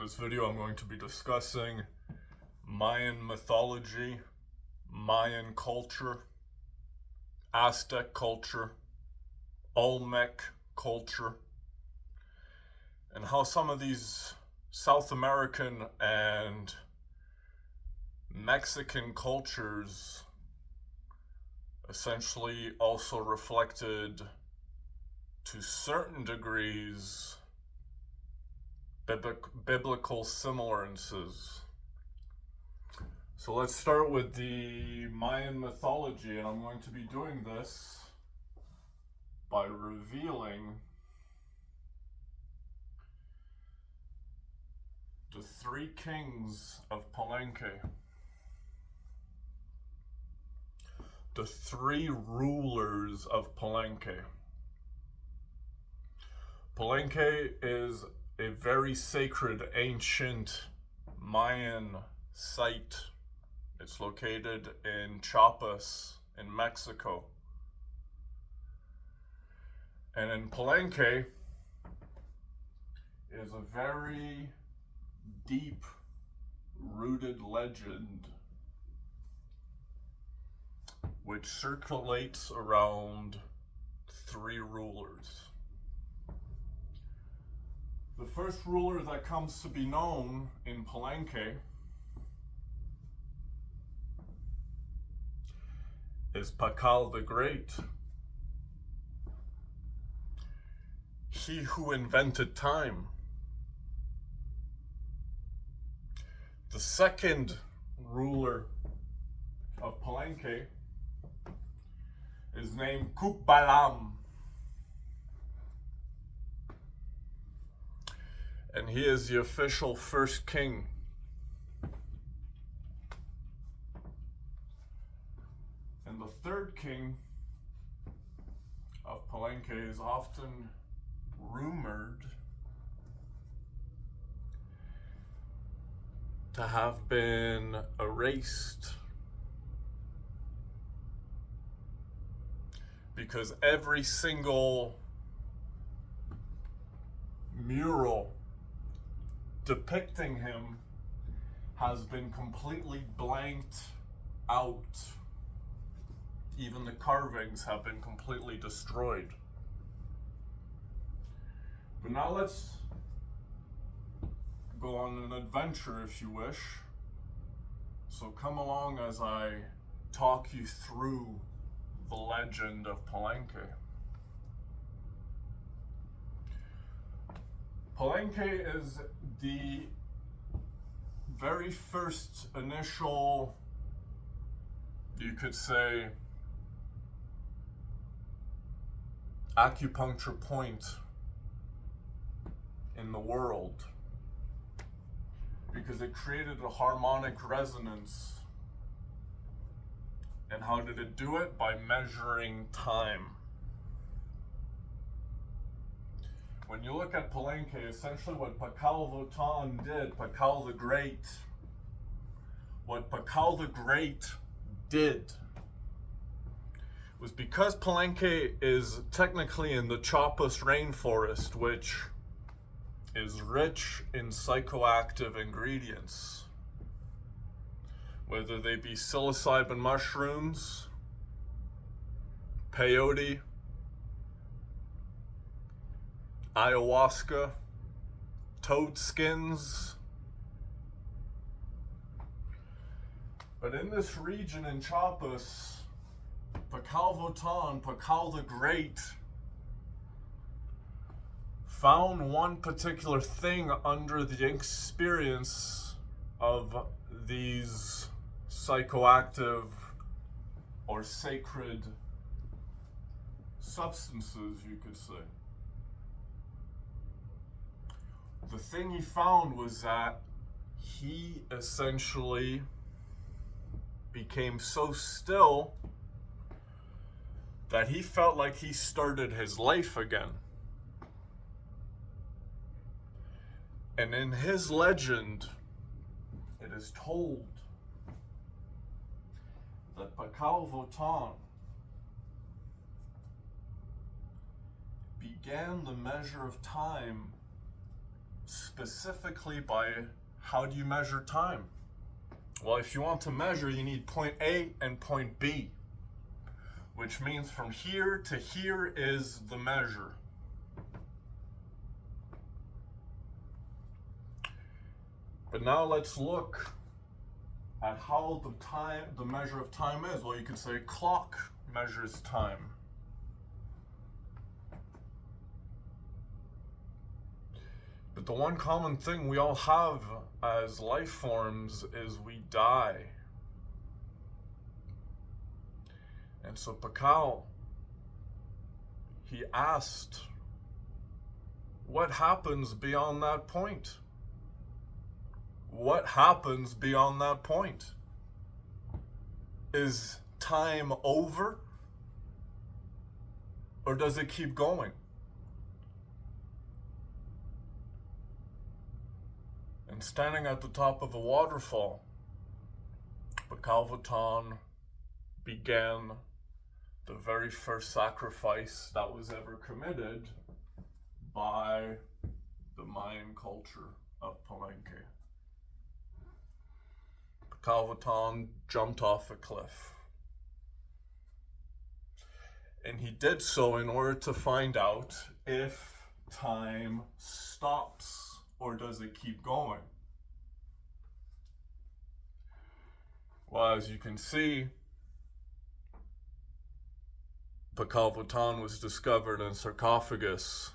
this video, I'm going to be discussing Mayan mythology, Mayan culture, Aztec culture, Olmec culture, and how some of these South American and Mexican cultures essentially also reflected, to certain degrees, biblical similances. So let's start with the Mayan mythology, and I'm going to be doing this by revealing the three kings of Palenque, the three rulers of Palenque. Palenque is a very sacred, ancient Mayan site. It's located in Chiapas, in Mexico. And in Palenque is a very deep-rooted legend which circulates around three rulers. The first ruler that comes to be known in Palenque is Pakal the Great, he who invented time. The second ruler of Palenque is named Kukbalam, and he is the official first king. And the third king of Palenque is often rumored to have been erased because every single mural depicting him has been completely blanked out. Even the carvings have been completely destroyed. But now let's go on an adventure, if you wish. So come along as I talk you through the legend of Palenque. Palenque is the very first initial, you could say, acupuncture point in the world, because it created a harmonic resonance. And how did it do it? By measuring time. When you look at Palenque, essentially what Pakal did, Pakal the Great, what Pakal the Great did was, because Palenque is technically in the Chiapas rainforest, which is rich in psychoactive ingredients, whether they be psilocybin mushrooms, peyote, ayahuasca, toad skins. But in this region in Chiapas, Pakal the Great, found one particular thing under the experience of these psychoactive or sacred substances, you could say. The thing he found was that he essentially became so still that he felt like he started his life again. And in his legend, it is told that Pakal began the measure of time specifically by how do you measure time? Well, if you want to measure, you need point A and point B, which means from here to here is the measure. But now let's look at how the measure of time is. Well, you could say clock measures time. But the one common thing we all have as life forms is we die. And so Pascal, he asked, what happens beyond that point? What happens beyond that point? Is time over? Or does it keep going? And standing at the top of a waterfall, Pascal began the very first sacrifice that was ever committed by the Mayan culture of Palenque. Pascal jumped off a cliff. And he did so in order to find out if time stops or does it keep going. Well, as you can see, Pascal was discovered in a sarcophagus.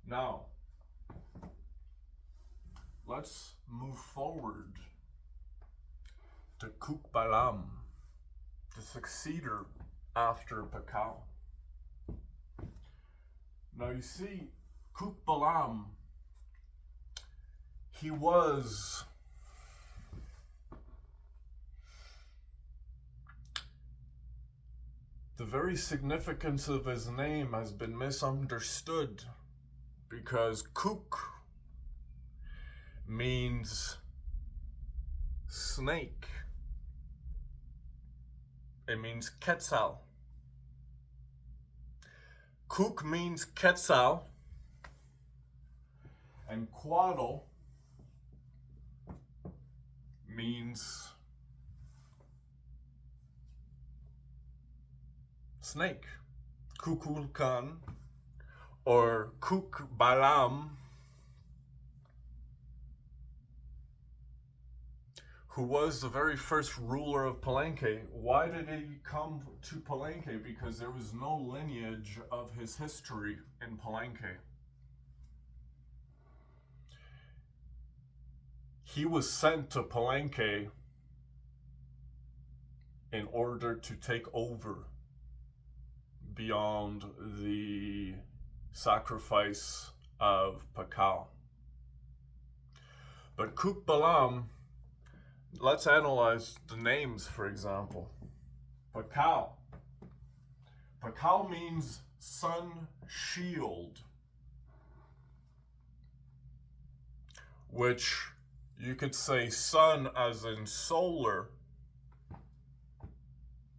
Now, let's move forward to Kukbalam, the successor after Pascal. Now you see, Kukbalam, he was the very significance of his name has been misunderstood because Kuk means snake. It means Quetzal. Kuk means Quetzal, and Quaddle means snake. Kukulkan or Kukbalam, who was the very first ruler of Palenque. Why did he come to Palenque? Because there was no lineage of his history in Palenque. He was sent to Palenque in order to take over beyond the sacrifice of Pascal. But Kukbalam, let's analyze the names, for example. Pascal. Pascal means sun shield, which you could say sun as in solar,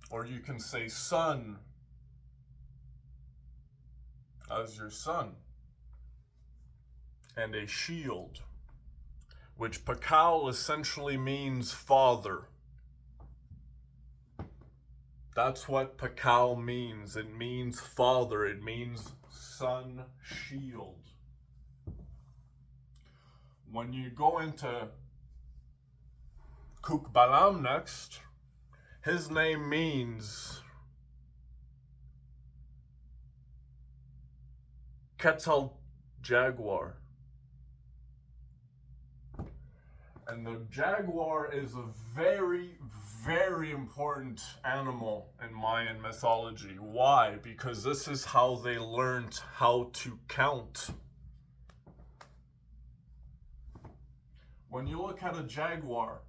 or you can say sun as your sun, and a shield, which Pascal essentially means father. That's what Pascal means. It means father. It means sun shield. When you go into Kukbalam next, his name means Quetzal jaguar. And the jaguar is a very, very important animal in Mayan mythology. Why? Because this is how they learned how to count. When you look at a jaguar,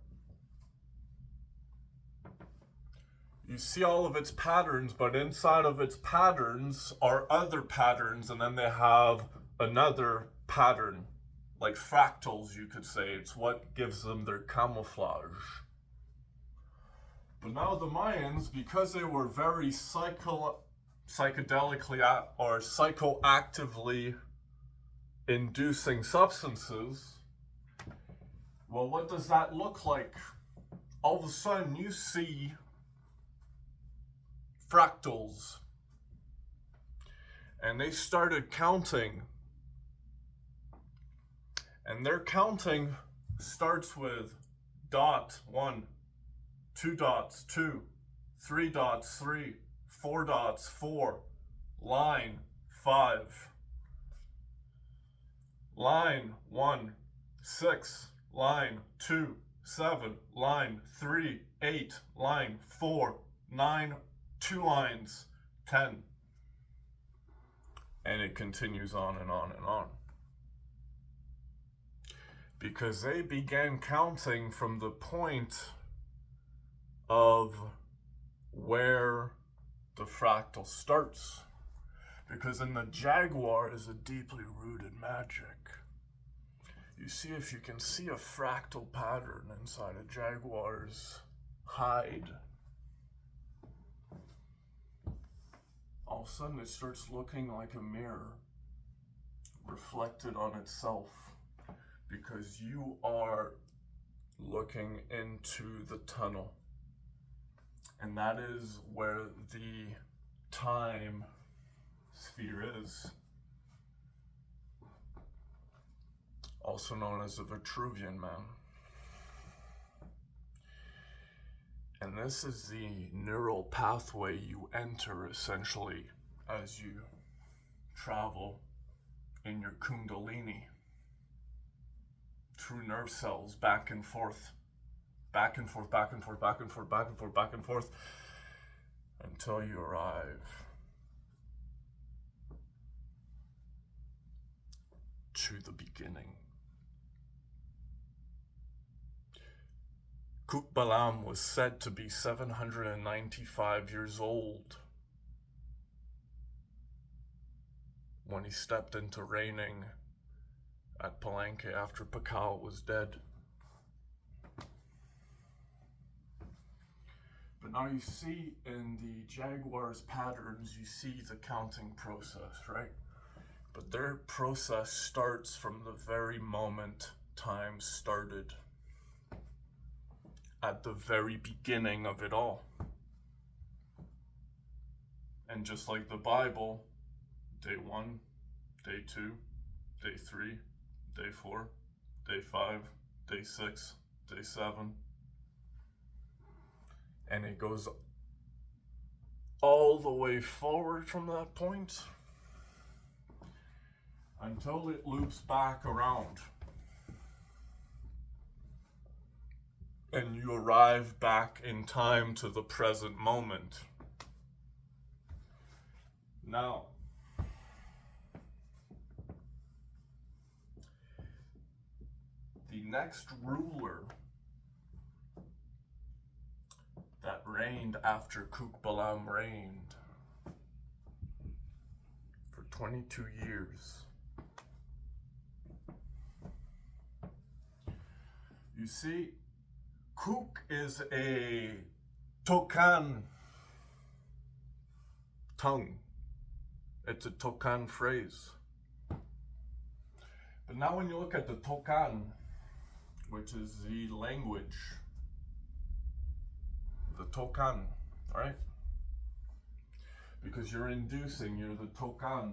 you see all of its patterns, but inside of its patterns are other patterns, and then they have another pattern. Like fractals, you could say. It's what gives them their camouflage. But now the Mayans, because they were very psychedelically or psychoactively inducing substances, well, what does that look like? All of a sudden you see fractals, and they started counting, and their counting starts with dot 1, 2 dots 2, 3 dots 3, 4 dots 4, line 5, line 1, 6, line 2, 7, line 3, 8, line 4, 9, 2 lines, 10. And it continues on and on and on. Because they began counting from the point of where the fractal starts. Because in the jaguar is a deeply rooted magic. You see, if you can see a fractal pattern inside a jaguar's hide, all of a sudden it starts looking like a mirror reflected on itself, because you are looking into the tunnel. And that is where the time sphere is, also known as the Vitruvian Man. And this is the neural pathway you enter essentially as you travel in your Kundalini through nerve cells, back and forth, back and forth, back and forth, back and forth, back and forth, back and forth, until you arrive to the beginning. Kuk Balam was said to be 795 years old when he stepped into reigning at Palenque after Pakal was dead. But now you see in the jaguar's patterns, you see the counting process, right? But their process starts from the very moment time started, at the very beginning of it all. And just like the Bible, day 1, day 2, day 3, day 4, day 5, day 6, day 7, and it goes all the way forward from that point until it loops back around and you arrive back in time to the present moment. Now, the next ruler that reigned after Kuk Balam reigned for 22 years. You see, Kuk is a Tokan tongue. It's a Tokan phrase. But now when you look at the Tokan, which is the language, the Tokan, right? Because you're inducing, you're the Tokan.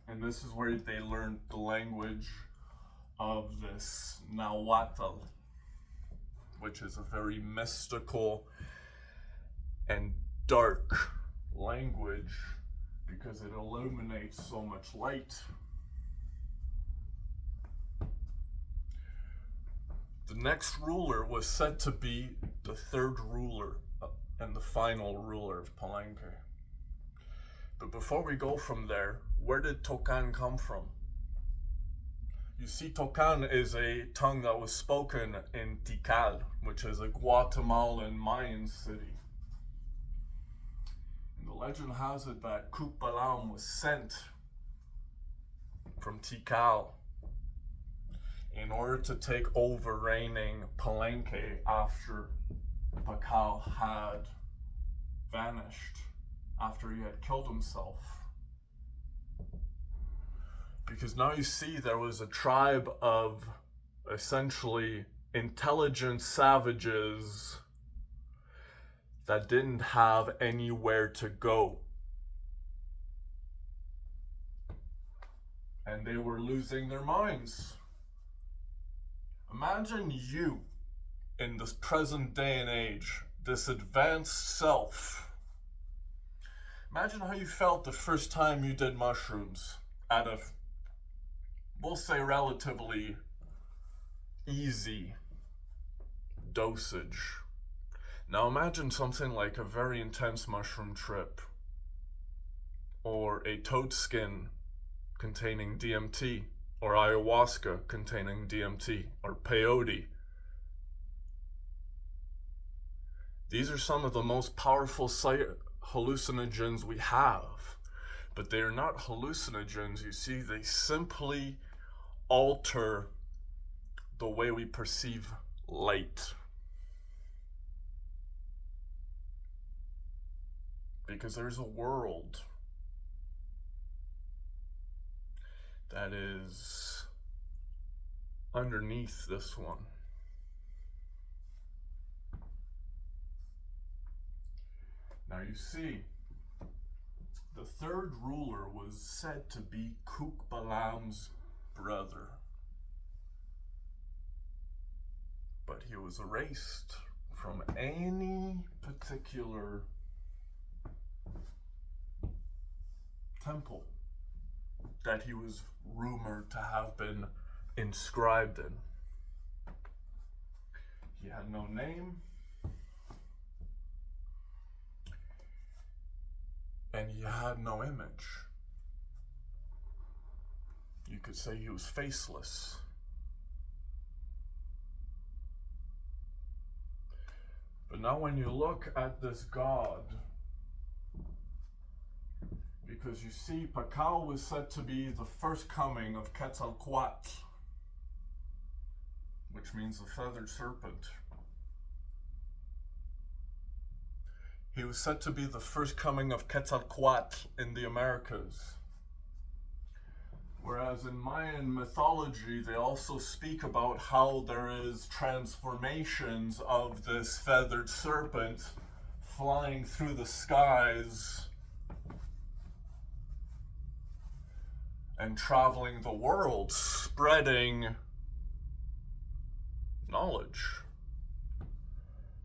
And this is where they learned the language of this Nahuatl, which is a very mystical and dark language because it illuminates so much light. The next ruler was said to be the third ruler and the final ruler of Palenque. But before we go from there, where did Tokan come from? You see, Tokan is a tongue that was spoken in Tikal, which is a Guatemalan Mayan city. And the legend has it that Kuk Balam was sent from Tikal in order to take over reigning Palenque after Pakal had vanished. after he had killed himself. Because now you see there was a tribe of essentially intelligent savages that didn't have anywhere to go. And they were losing their minds. Imagine you in this present day and age, this advanced self. Imagine how you felt the first time you did mushrooms at a, we'll say, relatively easy dosage. Now imagine something like a very intense mushroom trip, or a toad skin containing DMT, or ayahuasca containing DMT, or peyote. These are some of the most powerful hallucinogens we have, but they are not hallucinogens. You see, they simply alter the way we perceive light. Because there's a world that is underneath this one. Now you see, the third ruler was said to be Kukbalam's brother. But he was erased from any particular temple that he was rumored to have been inscribed in. He had no name, and he had no image. You could say he was faceless. But now when you look at this god, because you see, Pakal was said to be the first coming of Quetzalcoatl, which means the feathered serpent. He was said to be the first coming of Quetzalcoatl in the Americas. Whereas in Mayan mythology, they also speak about how there is transformations of this feathered serpent flying through the skies and traveling the world, spreading knowledge.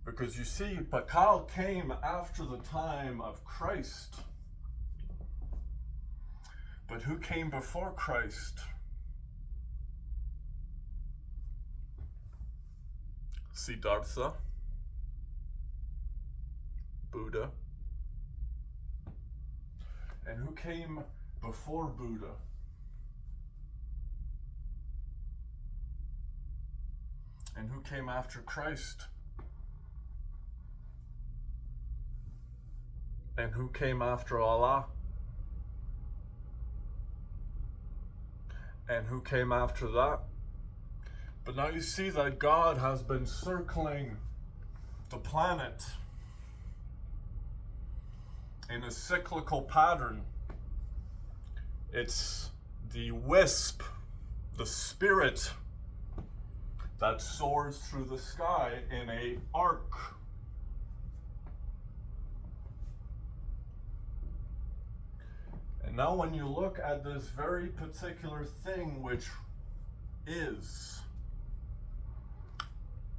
Because you see, Pakal came after the time of Christ. But who came before Christ? Siddhartha, Buddha. And who came before Buddha? And who came after Christ? And who came after Allah? And who came after that? But now you see that God has been circling the planet in a cyclical pattern. It's the wisp, the spirit that soars through the sky in an arc. And now when you look at this very particular thing, which is,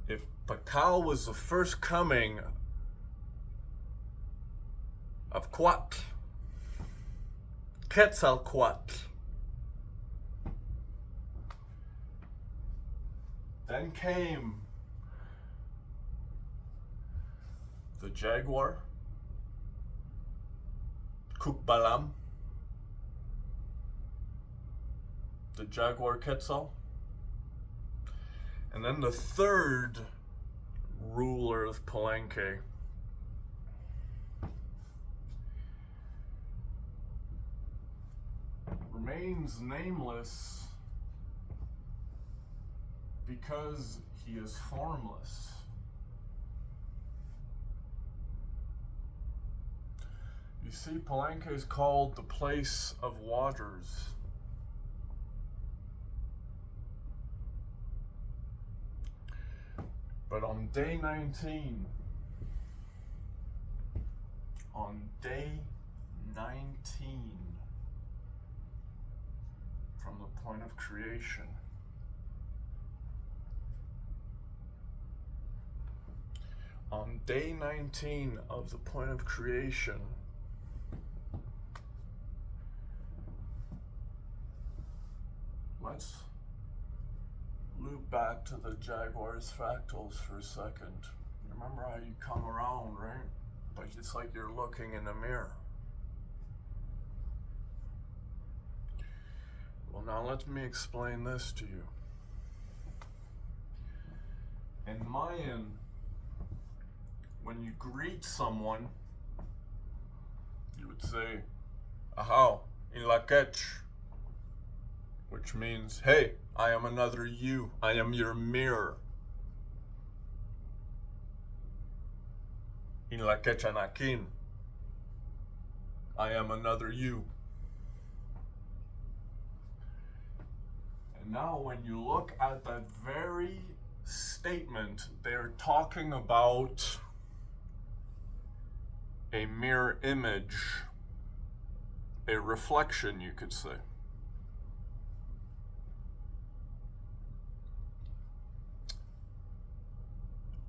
if Pakal was the first coming of Quetzalcoatl, then came the jaguar, Kukbalam, the jaguar Quetzal, and then the third ruler of Palenque, remains nameless because he is formless. You You see, Palenque is called the place of waters. But on day 19, from the point of creation, on day 19 of the point of creation, let's loop back to the Jaguars fractals for a second. You remember how you come around, right? But it's like you're looking in a mirror. Well, now let me explain this to you. In Mayan, when you greet someone, you would say, "Ahau, in la quech," which means, "Hey, I am another you. I am your mirror." In la quechanakin, I am another you. And now when you look at that very statement, they're talking about a mirror image, a reflection, you could say.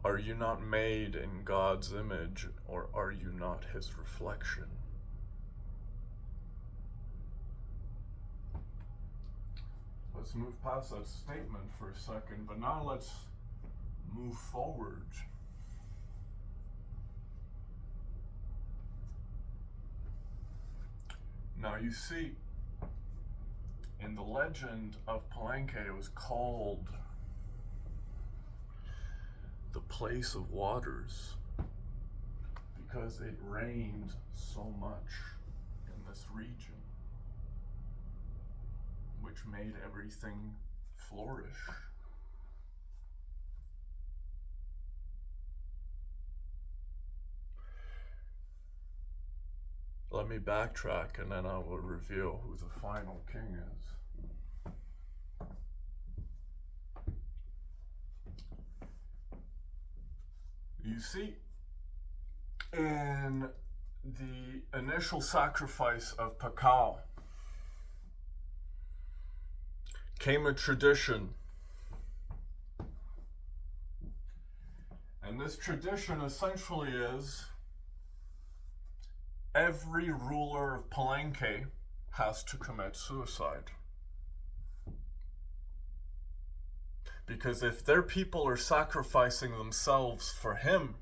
Are you not made in God's image, or are you not his reflection? Let's move past that statement for a second, but now let's move forward. Now you see, in the legend of Palenque, it was called the place of waters because it rained so much in this region, which made everything flourish. Let me backtrack and then I will reveal who the final king is. You see, in the initial sacrifice of Pakal came a tradition. And this tradition essentially is every ruler of Palenque has to commit suicide. Because if their people are sacrificing themselves for him,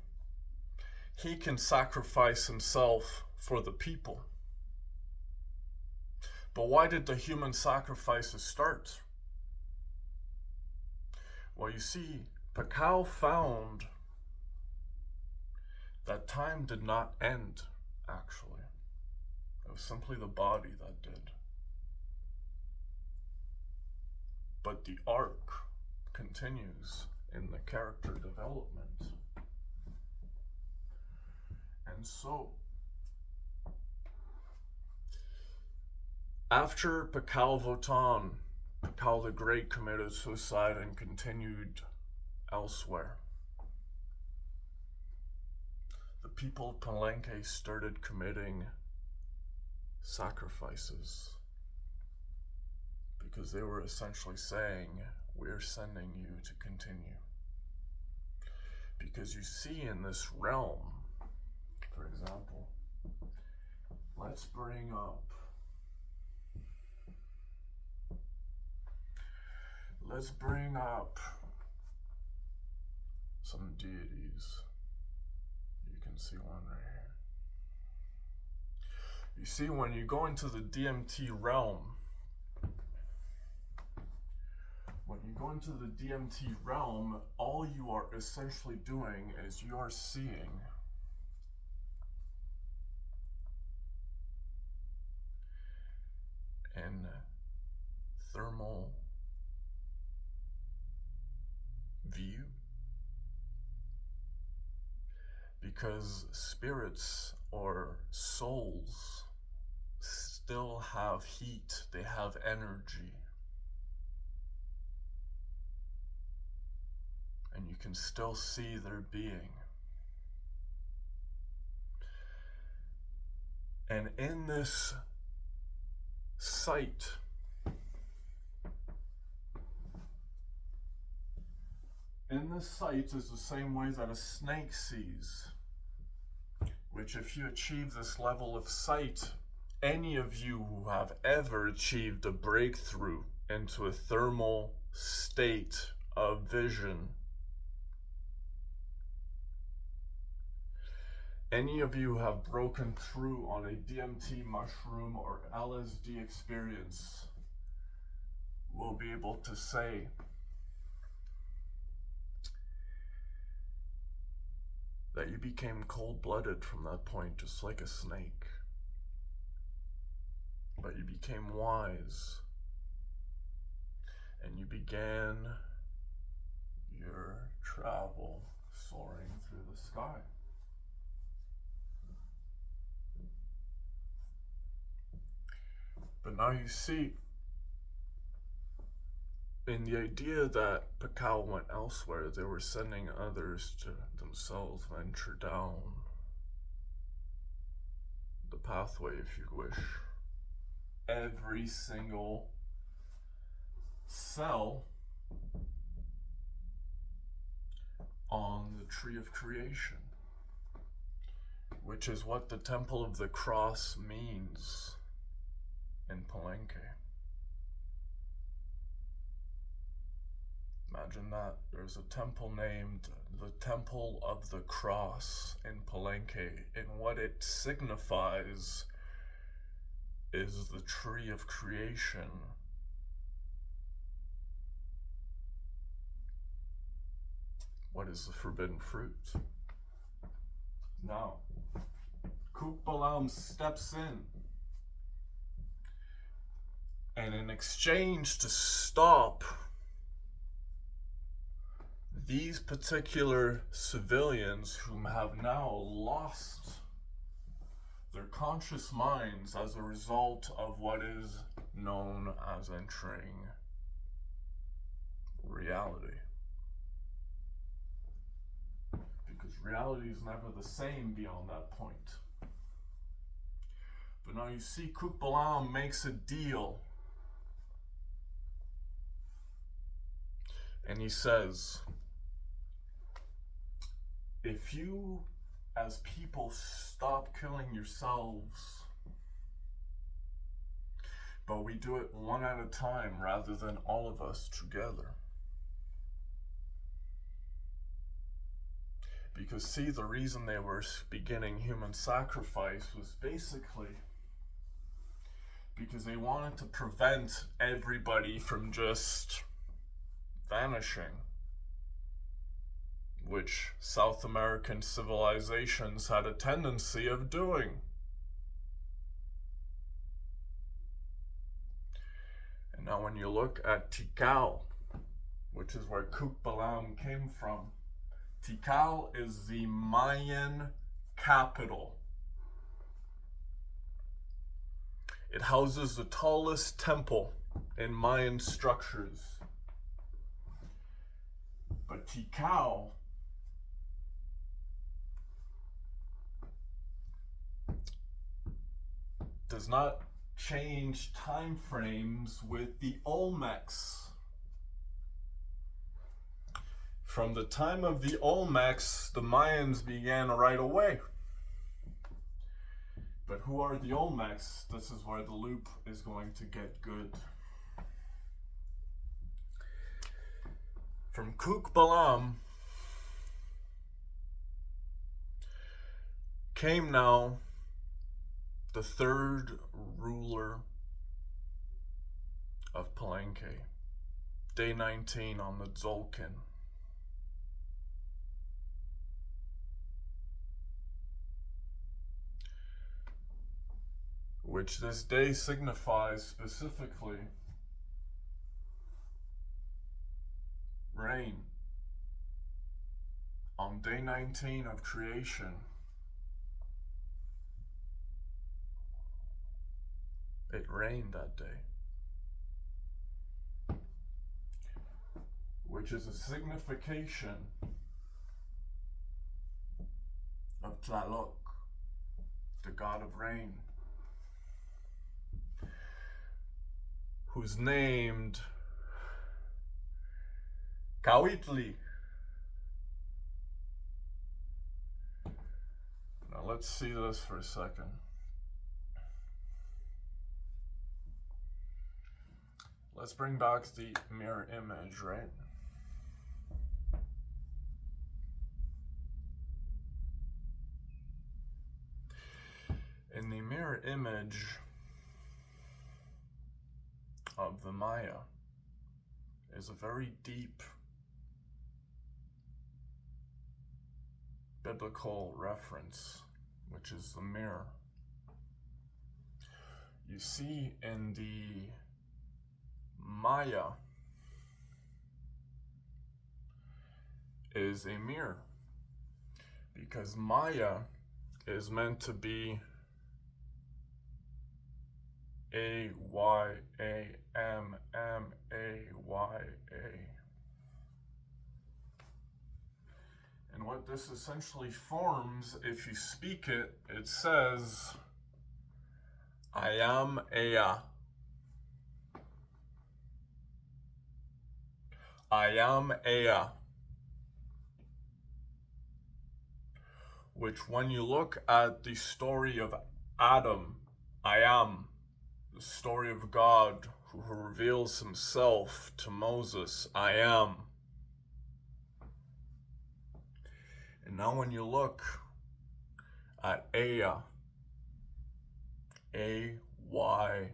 he can sacrifice himself for the people. But why did the human sacrifices start? Well, you see, Pakal found that time did not end, actually. It was simply the body that did. But the arc continues in the character development. And so, after Pakal Votan, Pakal the Great committed suicide and continued elsewhere, the people of Palenque started committing sacrifices because they were essentially saying, we're sending you to continue. Because you see, in this realm, for example, let's bring up some deities. You can see one right here. You see, when you go into the DMT realm, all you are essentially doing is you are seeing in thermal view, because spirits or souls still have heat, they have energy. And you can still see their being. And in this sight, is the same way that a snake sees. Which, if you achieve this level of sight, any of you who have ever achieved a breakthrough into a thermal state of vision, any of you who have broken through on a DMT mushroom or LSD experience will be able to say that you became cold-blooded from that point, just like a snake. But you became wise, and you began your travel soaring through the sky. But now you see, in the idea that Pakal went elsewhere, they were sending others to themselves venture down the pathway, if you wish. Every single cell on the tree of creation, which is what the Temple of the Cross means in Palenque. Imagine that. There's a temple named the Temple of the Cross in Palenque, and what it signifies is the tree of creation. What is the forbidden fruit? Now, Kukbalam steps in, and in exchange to stop these particular civilians whom have now lost their conscious minds as a result of what is known as entering reality. Because reality is never the same beyond that point. But now you see Kukbalam makes a deal. And he says, if you as people stop killing yourselves, but we do it one at a time rather than all of us together. Because see, the reason they were beginning human sacrifice was basically because they wanted to prevent everybody from just vanishing, which South American civilizations had a tendency of doing. And now when you look at Tikal, which is where Kukbalam came from, Tikal is the Mayan capital. It houses the tallest temple in Mayan structures. But Tikal does not change time frames with the Olmecs. From the time of the Olmecs, the Mayans began right away. But who are the Olmecs? This is where the loop is going to get good. From Kukbalam came now the third ruler of Palenque, day 19 on the Tzolk'in. Which this day signifies specifically rain. On day 19 of creation, It rained that day. Which is a signification of Tlaloc, the god of rain, who's named Kawitli. Now let's see this for a second. Let's bring back the mirror image, right? In the mirror image of the Maya is a very deep biblical reference, which is the mirror. You see in the Maya is a mirror, because Maya is meant to be A-Y-A-M-M-A-Y-A. And what this essentially forms, if you speak it, it says, I am Ea. I am Ea. Which, when you look at the story of Adam, I am, the story of God who reveals himself to Moses, I am. And now when you look at Ea, A-Y-A,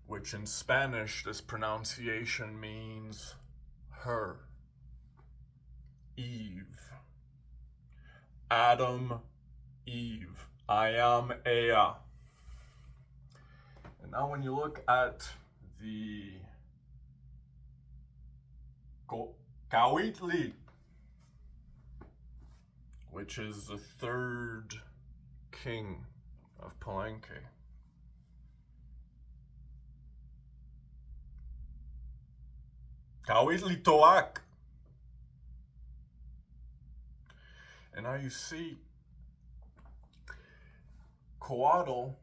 which in Spanish, this pronunciation means her, Eve. Adam, Eve. I am Ea. And now when you look at the Kawitli, which is the third king of Palenque, Kawitli Toak. And now you see, Coatl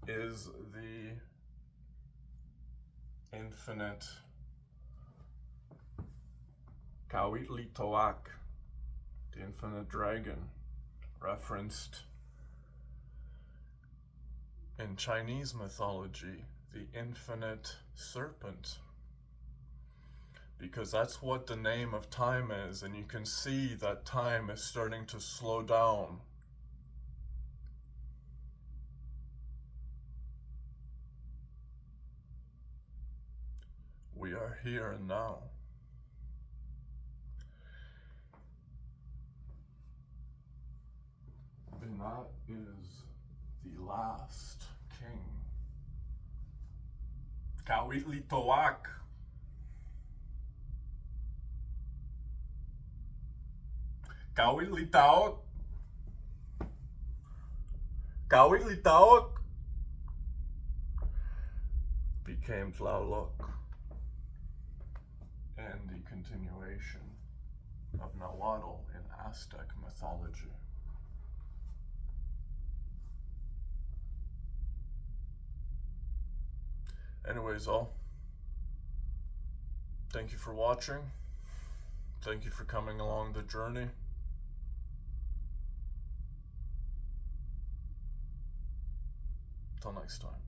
is the infinite Kawitli Toak, the infinite dragon, referenced in Chinese mythology, the infinite serpent. Because that's what the name of time is, and you can see that time is starting to slow down. We are here and now. And that is the last king. Kawitli Toak. Kawitli Taok. Kawitli Taok became Tlaloc, and the continuation of Nahuatl in Aztec mythology. Anyways, all, thank you for watching. Thank you for coming along the journey. Till next time.